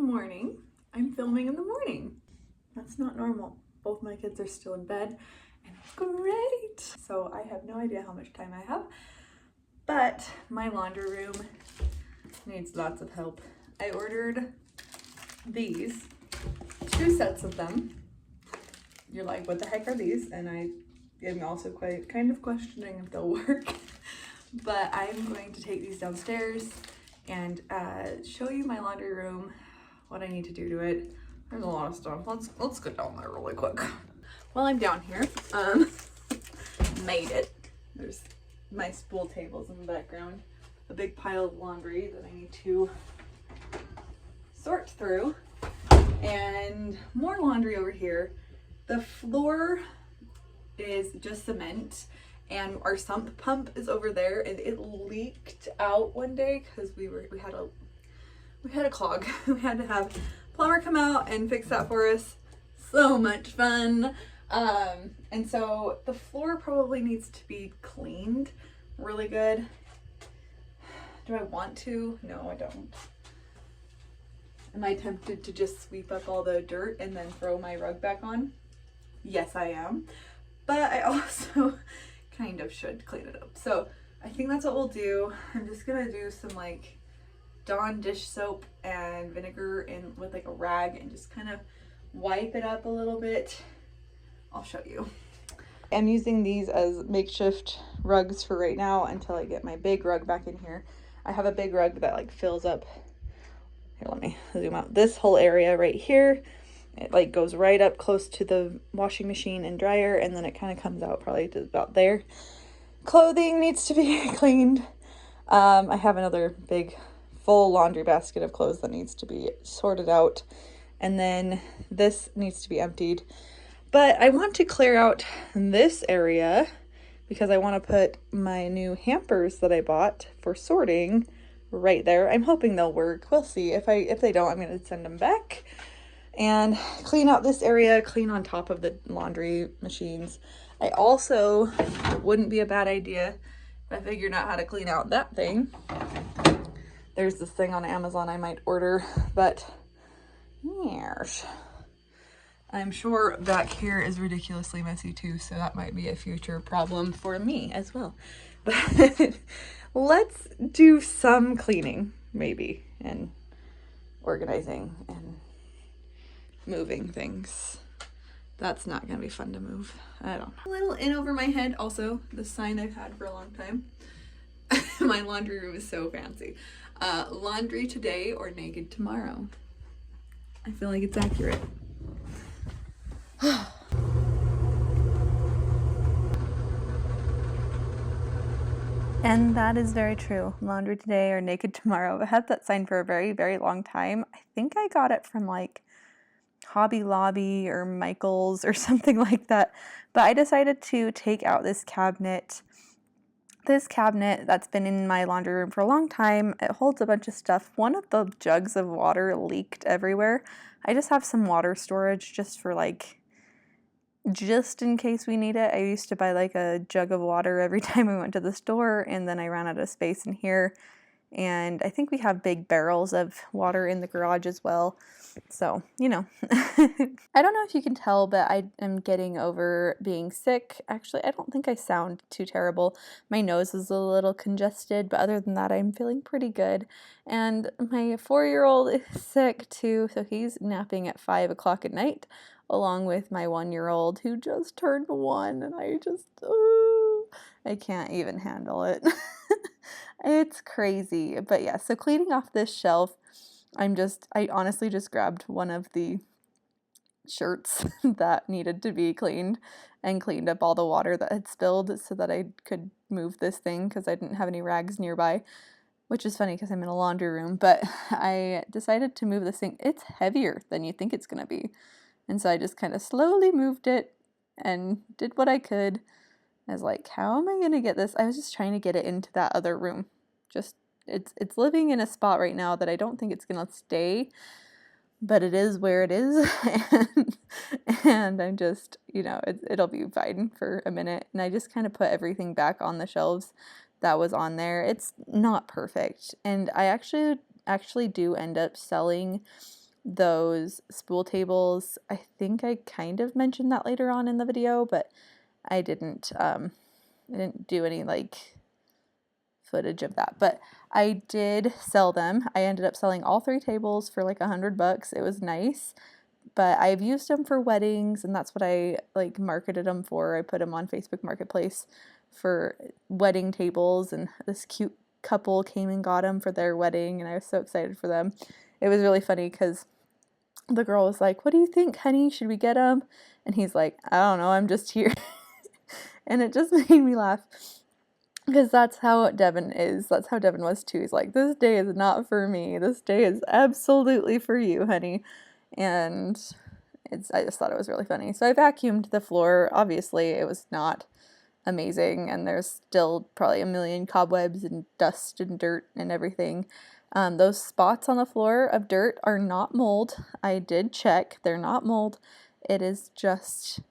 morning. I'm filming in the morning. That's not normal. Both my kids are still in bed and it's great. So I have no idea how much time I have, but my laundry room needs lots of help. I ordered these, 2 sets of them. You're like, what the heck are these? And I am also kind of questioning if they'll work. But I'm going to take these downstairs and show you my laundry room, what I need to do to it. There's a lot of stuff. Let's go down there really quick. While I'm down here, made it. There's my spool tables in the background, a big pile of laundry that I need to sort through, and more laundry over here. The floor is just cement, and our sump pump is over there, and it leaked out one day because we had a clog. We had to have a plumber come out and fix that for us. So much fun. And so the floor probably needs to be cleaned really good. Do I want to? No, I don't. Am I tempted to just sweep up all the dirt and then throw my rug back on? Yes, I am. But I also kind of should clean it up. So I think that's what we'll do. I'm just gonna do some like Dawn dish soap and vinegar and with like a rag and just kind of wipe it up a little bit. I'll show you. I'm using these as makeshift rugs for right now until I get my big rug back in here. I have a big rug that like fills up. Here, let me zoom out. This whole area right here. It like goes right up close to the washing machine and dryer, and then it kind of comes out probably to about there. Clothing needs to be cleaned. I have another big full laundry basket of clothes that needs to be sorted out, and then this needs to be emptied. But I want to clear out this area because I want to put my new hampers that I bought for sorting right there. I'm hoping they'll work. We'll see. If they don't, I'm going to send them back and clean out this area, clean on top of the laundry machines. I also, it wouldn't be a bad idea if I figured out how to clean out that thing. There's this thing on Amazon I might order, but yes. I'm sure back here is ridiculously messy too, so that might be a future problem for me as well. But let's do some cleaning, maybe, and organizing and moving things. That's not gonna be fun to move. I don't know. A little in over my head also, the sign I've had for a long time. My laundry room is so fancy. Laundry today or naked tomorrow. I feel like it's accurate. And that is very true. Laundry today or naked tomorrow. I had that sign for a very, very long time. I think I got it from like Hobby Lobby or Michael's or something like that. But I decided to take out this cabinet. This cabinet that's been in my laundry room for a long time. It holds a bunch of stuff. One of the jugs of water leaked everywhere. I just have some water storage just for like, just in case we need it. I used to buy like a jug of water every time we went to the store, and then I ran out of space in here. And I think we have big barrels of water in the garage as well. So, you know. I don't know if you can tell, but I am getting over being sick. Actually, I don't think I sound too terrible. My nose is a little congested, but other than that, I'm feeling pretty good. And my 4-year-old is sick too, so he's napping at 5 o'clock at night, along with my 1-year-old who just turned 1, and I can't even handle it. It's crazy. But yeah, so cleaning off this shelf, I honestly just grabbed one of the shirts that needed to be cleaned and cleaned up all the water that had spilled so that I could move this thing because I didn't have any rags nearby, which is funny because I'm in a laundry room. But I decided to move this thing. It's heavier than you think it's going to be. And so I just kind of slowly moved it and did what I could. I was like, how am I going to get this? I was just trying to get it into that other room. Just, it's living in a spot right now that I don't think it's going to stay, but it is where it is. and I'm just, it'll be fine for a minute. And I just kind of put everything back on the shelves that was on there. It's not perfect. And I actually do end up selling those spool tables. I think I kind of mentioned that later on in the video, but I didn't do any like footage of that, but I did sell them. I ended up selling all 3 tables for like $100. It was nice, but I've used them for weddings, and that's what I like marketed them for. I put them on Facebook Marketplace for wedding tables, and this cute couple came and got them for their wedding, and I was so excited for them. It was really funny because the girl was like, "What do you think, honey? Should we get them?" And he's like, "I don't know, I'm just here." And it just made me laugh. Because that's how Devin is. That's how Devin was too. He's like, this day is not for me. This day is absolutely for you, honey. And I just thought it was really funny. So I vacuumed the floor. Obviously, it was not amazing. And there's still probably a million cobwebs and dust and dirt and everything. Those spots on the floor of dirt are not mold. I did check. They're not mold. It is just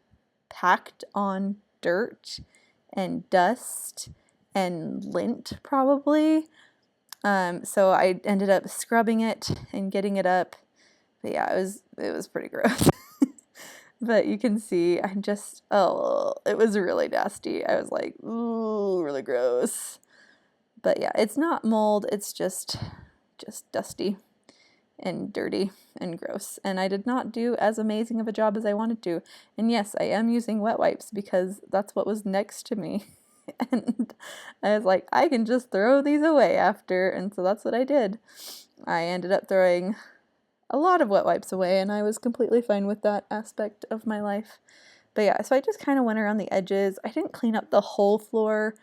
packed on dirt and dust and lint probably. So I ended up scrubbing it and getting it up. But yeah, it was pretty gross. But you can see it was really nasty. I was like, ooh, really gross. But yeah, it's not mold, it's just dusty and dirty and gross. And I did not do as amazing of a job as I wanted to. And yes, I am using wet wipes because that's what was next to me. And I was like, I can just throw these away after. And so that's what I did. I ended up throwing a lot of wet wipes away, and I was completely fine with that aspect of my life. But yeah, so I just kind of went around the edges. I didn't clean up the whole floor.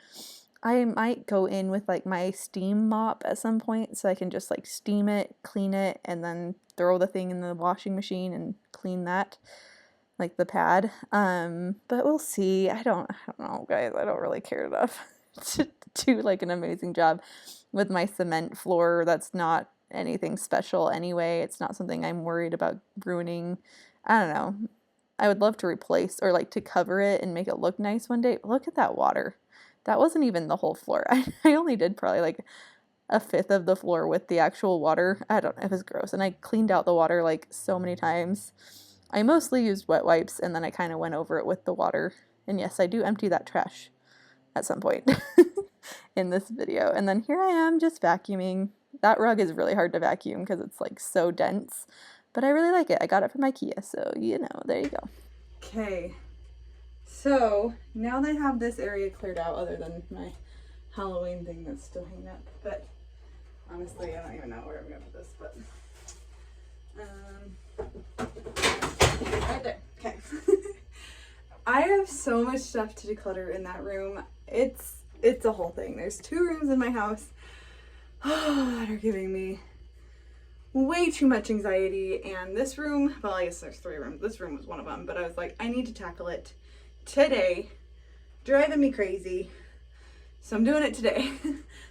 I might go in with like my steam mop at some point so I can just like steam it, clean it, and then throw the thing in the washing machine and clean that, like the pad. But we'll see. I don't know, guys. I don't really care enough to do like an amazing job with my cement floor. That's not anything special anyway. It's not something I'm worried about ruining. I don't know. I would love to replace or like to cover it and make it look nice one day. Look at that water. That wasn't even the whole floor. I only did probably like a fifth of the floor with the actual water. I don't know. It was gross. And I cleaned out the water like so many times. I mostly used wet wipes, and then I kind of went over it with the water. And yes, I do empty that trash at some point in this video. And then here I am just vacuuming. That rug is really hard to vacuum because it's like so dense. But I really like it. I got it from IKEA, so you know, there you go. Okay. So, now that I have this area cleared out, other than my Halloween thing that's still hanging up, but honestly, I don't even know where I'm going to put this, but, right there, okay. I have so much stuff to declutter in that room. It's a whole thing. There's 2 rooms in my house that are giving me way too much anxiety, and this room, well, I guess there's 3 rooms. This room was one of them, but I was like, I need to tackle it today. Driving me crazy. So I'm doing it today.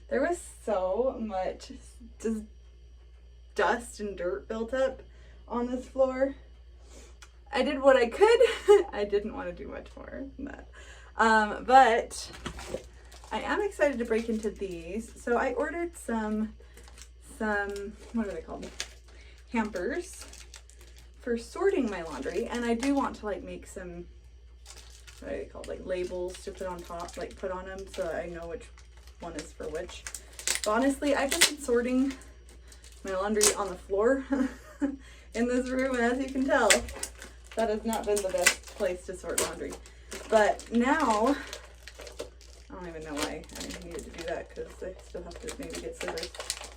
There was so much just dust and dirt built up on this floor. I did what I could. I didn't want to do much more than that. But I am excited to break into these. So I ordered some, what are they called? Hampers for sorting my laundry. And I do want to like make some, what are they called? Like labels to put on top, like put on them so I know which one is for which. But honestly, I've just been sorting my laundry on the floor in this room. And as you can tell, that has not been the best place to sort laundry. But now, I don't even know why I needed to do that because I still have to maybe get scissors.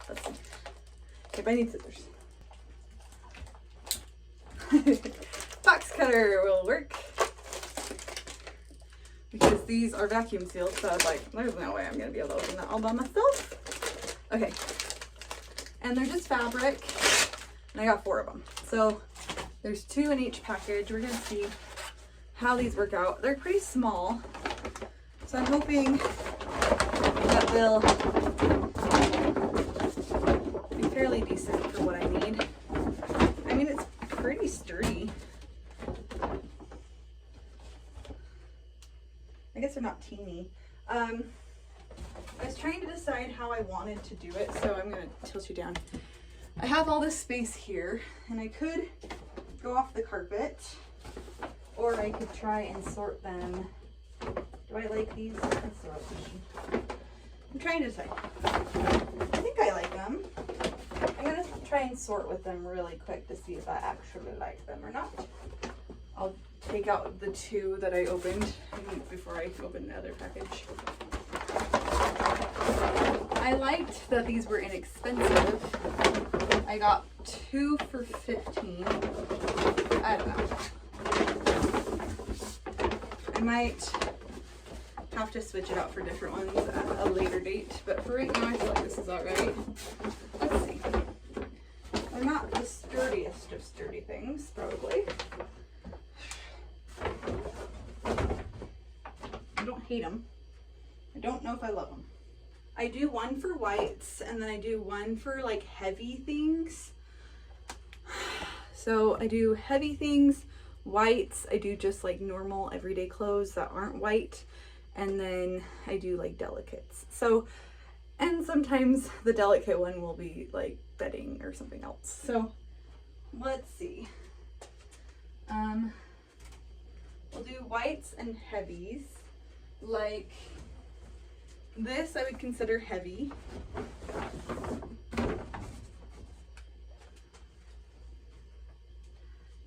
Let's see. If I need scissors. Box cutter will work. Because these are vacuum sealed, so I was like, there's no way I'm going to be able to open that all by myself. Okay. And they're just fabric. And I got 4 of them. So there's 2 in each package. We're going to see how these work out. They're pretty small. So I'm hoping that they'll be fairly decent for what I need. I mean, it's pretty sturdy. I guess they're not teeny. I was trying to decide how I wanted to do it, so I'm going to tilt you down. I have all this space here, and I could go off the carpet, or I could try and sort them. Do I like these? That's the real question. I'm trying to decide. I think I like them. I'm gonna try and sort with them really quick to see if I actually like them or not. I'll take out the 2 that I opened before I open the other package. I liked that these were inexpensive. I got 2 for $15. I don't know. I might have to switch it out for different ones at a later date, but for right now I feel like this is alright. Let's see. They're not the sturdiest of sturdy things, probably. I don't hate them. I don't know if I love them. I do one for whites, and then I do one for like heavy things. So I do heavy things, whites, I do just like normal everyday clothes that aren't white, and then I do like delicates. So, and sometimes the delicate one will be like bedding or something else. So let's see. We'll do whites and heavies. Like this I would consider heavy.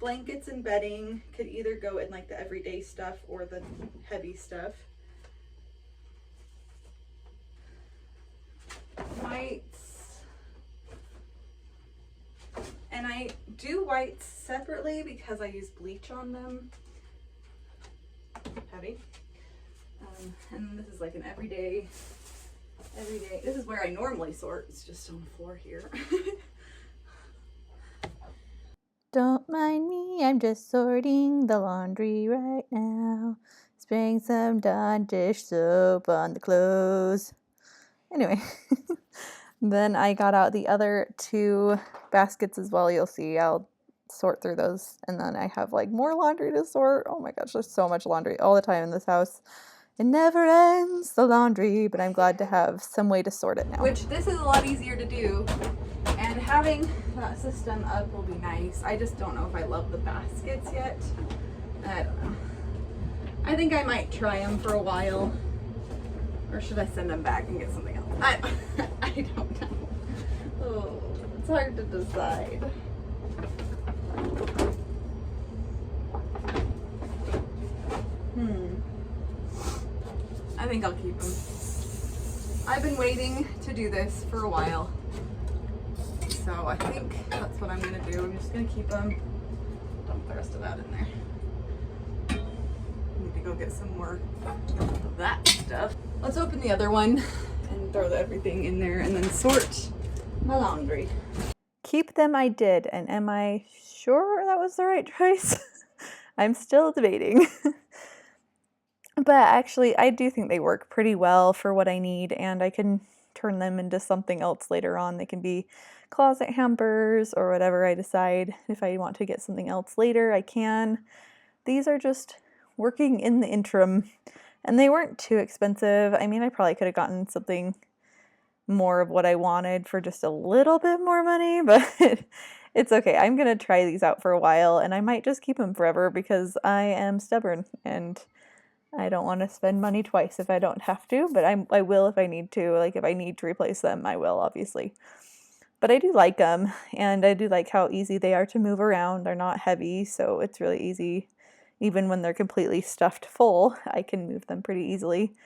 Blankets and bedding could either go in like the everyday stuff or the heavy stuff. Whites. And I do whites separately because I use bleach on them. Heavy. And this is like an everyday. This is where I normally sort. It's just on the floor here. Don't mind me, I'm just sorting the laundry right now. Spraying some Dawn dish soap on the clothes. Anyway, then I got out the other 2 baskets as well. You'll see I'll sort through those, and then I have like more laundry to sort. Oh my gosh, there's so much laundry all the time in this house. It never ends, the laundry, but I'm glad to have some way to sort it now. Which this is a lot easier to do, and having that system up will be nice. I just don't know if I love the baskets yet. I don't know. I think I might try them for a while, or should I send them back and get something else? I don't know. Oh, it's hard to decide. I think I'll keep them. I've been waiting to do this for a while, so I think that's what I'm gonna do. I'm just gonna keep them. Dump the rest of that in there. Need to go get some more of that stuff. Let's open the other one and throw everything in there and then sort my laundry. Keep them I did, and am I sure that was the right choice? I'm still debating. But actually, I do think they work pretty well for what I need, and I can turn them into something else later on. They can be closet hampers or whatever I decide. If I want to get something else later, I can. These are just working in the interim, and they weren't too expensive. I mean, I probably could have gotten something more of what I wanted for just a little bit more money, but it's okay. I'm going to try these out for a while, and I might just keep them forever because I am stubborn, and I don't want to spend money twice if I don't have to, but I will if I need to. Like, if I need to replace them, I will, obviously. But I do like them, and I do like how easy they are to move around. They're not heavy, so it's really easy. Even when they're completely stuffed full, I can move them pretty easily.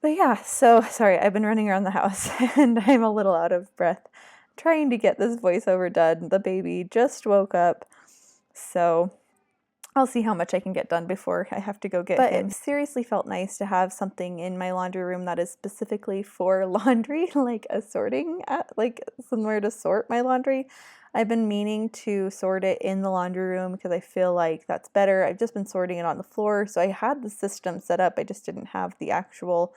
But yeah, so sorry, I've been running around the house, and I'm a little out of breath trying to get this voiceover done. The baby just woke up, so I'll see how much I can get done before I have to go get him. But it seriously felt nice to have something in my laundry room that is specifically for laundry, like a sorting, like somewhere to sort my laundry. I've been meaning to sort it in the laundry room because I feel like that's better. I've just been sorting it on the floor, so I had the system set up. I just didn't have the actual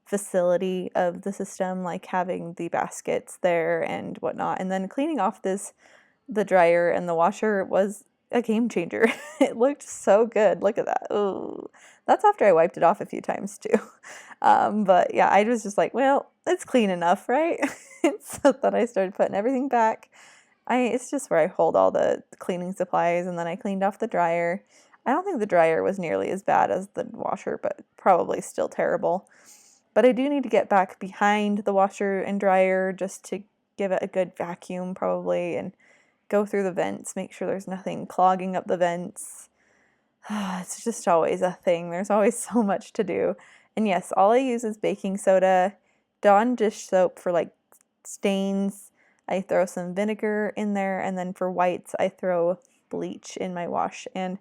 facility of the system, like having the baskets there and whatnot. And then cleaning off the dryer and the washer was a game changer. It looked so good. Look at that. Oh, that's after I wiped it off a few times too. But yeah, I was just like, well, it's clean enough, right? So then I started putting everything back, It's just where I hold all the cleaning supplies, and then I cleaned off the dryer. I don't think the dryer was nearly as bad as the washer, but probably still terrible. But I do need to get back behind the washer and dryer just to give it a good vacuum probably, and go through the vents, make sure there's nothing clogging up the vents. It's just always a thing. There's always so much to do. And yes, all I use is baking soda, Dawn dish soap for like stains. I throw some vinegar in there, and then for whites, I throw bleach in my wash. And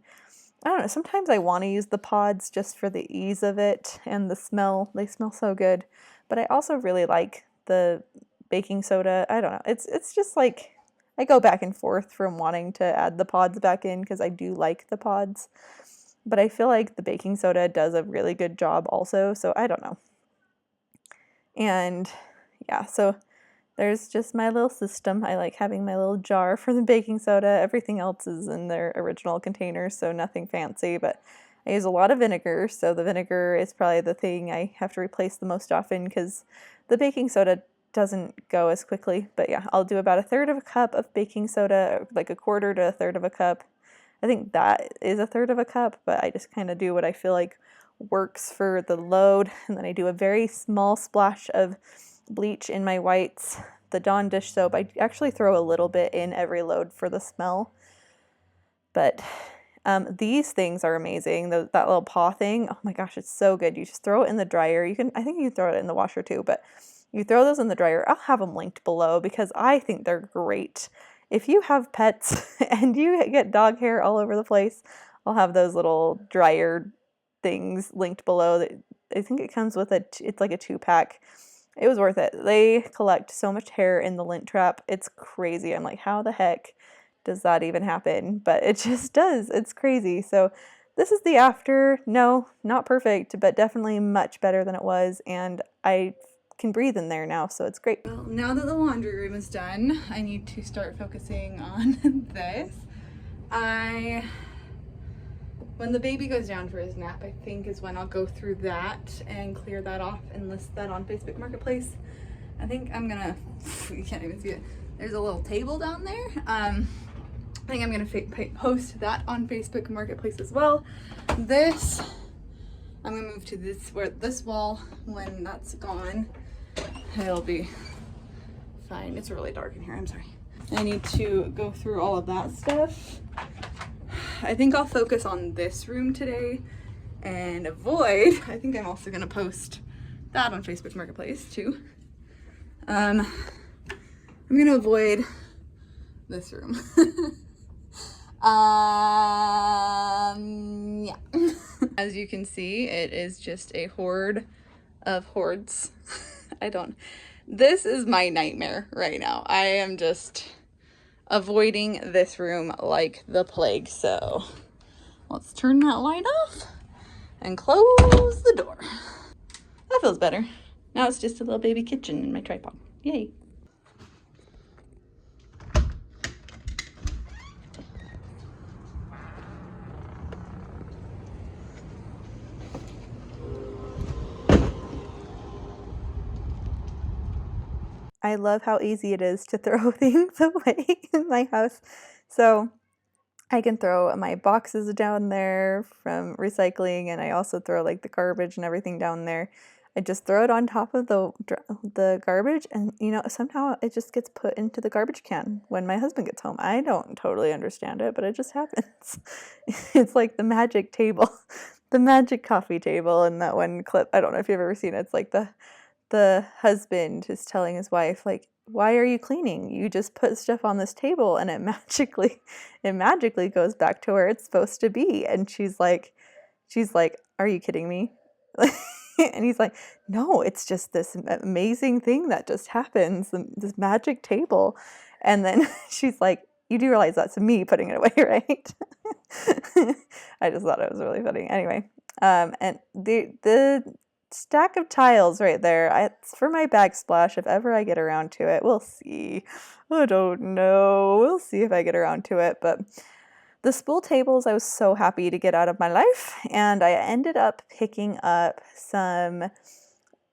I don't know, sometimes I want to use the pods just for the ease of it and the smell. They smell so good. But I also really like the baking soda. I don't know. It's just like I go back and forth from wanting to add the pods back in because I do like the pods. But I feel like the baking soda does a really good job also, so I don't know. And yeah, so there's just my little system. I like having my little jar for the baking soda. Everything else is in their original containers, so nothing fancy, but I use a lot of vinegar, so the vinegar is probably the thing I have to replace the most often because the baking soda doesn't go as quickly. But yeah, I'll do about 1/3 of a cup of baking soda, like 1/4 to 1/3 of a cup. I think that is 1/3 of a cup, but I just kind of do what I feel like works for the load, and then I do a very small splash of bleach in my whites. The Dawn dish soap, I actually throw a little bit in every load for the smell. But these things are amazing. That little paw thing, oh my gosh, it's so good. You just throw it in the dryer. I think you can throw it in the washer too, but you throw those in the dryer. I'll have them linked below because I think they're great. If you have pets and you get dog hair all over the place, I'll have those little dryer things linked below. I think it comes with it's like a 2-pack. It was worth it. They collect so much hair in the lint trap. It's crazy. I'm like, how the heck does that even happen? But it just does. It's crazy. So this is the after. No, not perfect, but definitely much better than it was. And I can breathe in there now, so it's great. Well, now that the laundry room is done, I need to start focusing on this. When the baby goes down for his nap, I think is when I'll go through that and clear that off and list that on Facebook Marketplace. I think I'm gonna, you can't even see it. There's a little table down there. I think I'm gonna post that on Facebook Marketplace as well. This, I'm gonna move to this wall when that's gone. It'll be fine. It's really dark in here, I'm sorry. I need to go through all of that stuff. I think I'll focus on this room today and avoid, I think I'm also going to post that on Facebook Marketplace too. I'm going to avoid this room. Yeah. As you can see, it is just a horde of hordes. This is my nightmare right now. I am just avoiding this room like the plague. So let's turn that light off and close the door. That feels better. Now it's just a little baby kitchen in my tripod. Yay. I love how easy it is to throw things away in my house. So I can throw my boxes down there from recycling, and I also throw like the garbage and everything down there. I just throw it on top of the garbage, and somehow it just gets put into the garbage can when my husband gets home. I don't totally understand it, but it just happens. It's like the magic table, the magic coffee table in that one clip. I don't know if you've ever seen it. It's like the husband is telling his wife, like, why are you cleaning? You just put stuff on this table and it magically goes back to where it's supposed to be. And she's like, are you kidding me? And he's like, no, it's just this amazing thing that just happens, this magic table. And then she's like, you do realize that's me putting it away, right? I just thought it was really funny. Anyway, and the stack of tiles right there, it's for my backsplash if ever I get around to it. We'll see. I don't know. We'll see if I get around to it. But the spool tables I was so happy to get out of my life, and I ended up picking up some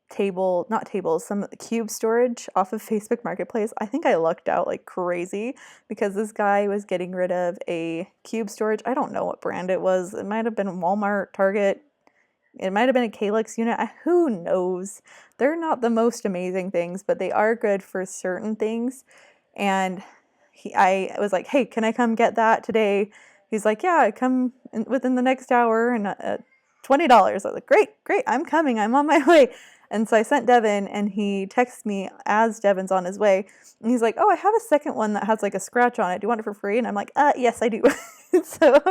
some cube storage off of Facebook Marketplace. I think I lucked out like crazy because this guy was getting rid of a cube storage. I don't know what brand it was. It might have been Walmart, Target. It might have been a Calyx unit. Who knows? They're not the most amazing things, but they are good for certain things. And I was like, hey, can I come get that today? He's like, yeah, come within the next hour and $20. I was like, great, I'm coming. I'm on my way. And so I sent Devin, and he texts me as Devin's on his way. And he's like, oh, I have a second one that has like a scratch on it. Do you want it for free? And I'm like, yes, I do. So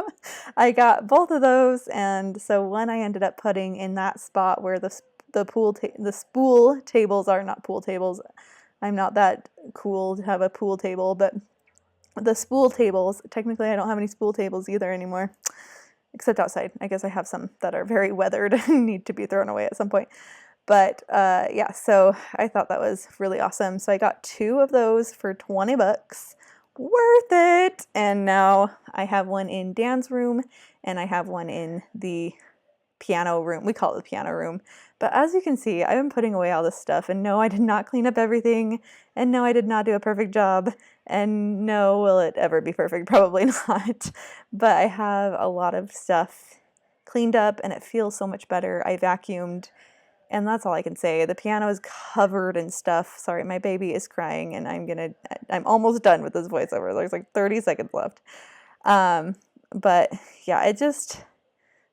I got both of those. And so when I ended up putting in that spot where the spool tables are, not pool tables, I'm not that cool to have a pool table, but the spool tables, technically I don't have any spool tables either anymore, except outside. I guess I have some that are very weathered and need to be thrown away at some point. But yeah, so I thought that was really awesome. So I got 2 of those for $20. Worth it. And now I have one in Dan's room and I have one in the piano room. We call it the piano room. But as you can see, I've been putting away all this stuff, and no, I did not clean up everything, and no, I did not do a perfect job, and no, will it ever be perfect? Probably not. But I have a lot of stuff cleaned up and it feels so much better. I vacuumed, and that's all I can say. The piano is covered in stuff. Sorry, my baby is crying, and I'm almost done with this voiceover. There's like 30 seconds left. But yeah, it just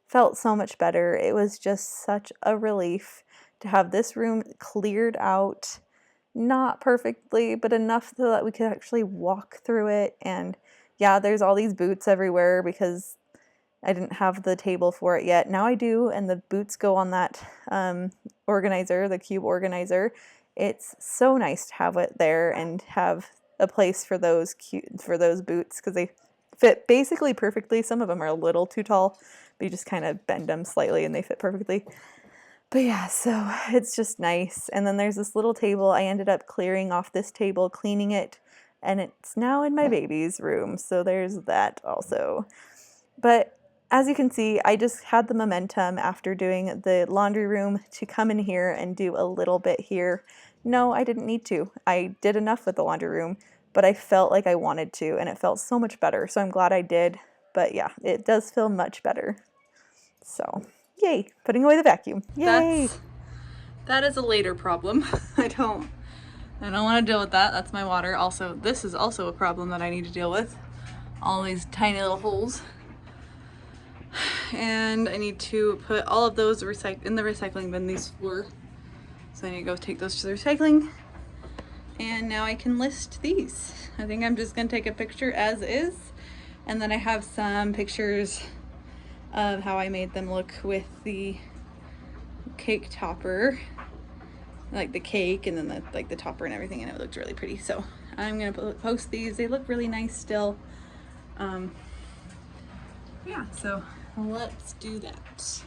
felt so much better. It was just such a relief to have this room cleared out, not perfectly, but enough so that we could actually walk through it. And yeah, there's all these boots everywhere because I didn't have the table for it yet. Now I do, and the boots go on that organizer, the cube organizer. It's so nice to have it there and have a place for those boots because they fit basically perfectly. Some of them are a little too tall, but you just kind of bend them slightly and they fit perfectly. But yeah, so it's just nice. And then there's this little table. I ended up clearing off this table, cleaning it, and it's now in my baby's room. So there's that also. But as you can see, I just had the momentum after doing the laundry room to come in here and do a little bit here. No, I didn't need to. I did enough with the laundry room, but I felt like I wanted to, and it felt so much better. So I'm glad I did. But yeah, it does feel much better. So yay, putting away the vacuum. Yay! That is a later problem. I don't want to deal with that. That's my water. Also, this is also a problem that I need to deal with. All these tiny little holes. And I need to put all of those in the recycling bin, these 4. So I need to go take those to the recycling. And now I can list these. I think I'm just gonna take a picture as is. And then I have some pictures of how I made them look with the cake topper, like the cake and then the topper and everything, and it looked really pretty. So I'm gonna post these. They look really nice still. Yeah, so let's do that.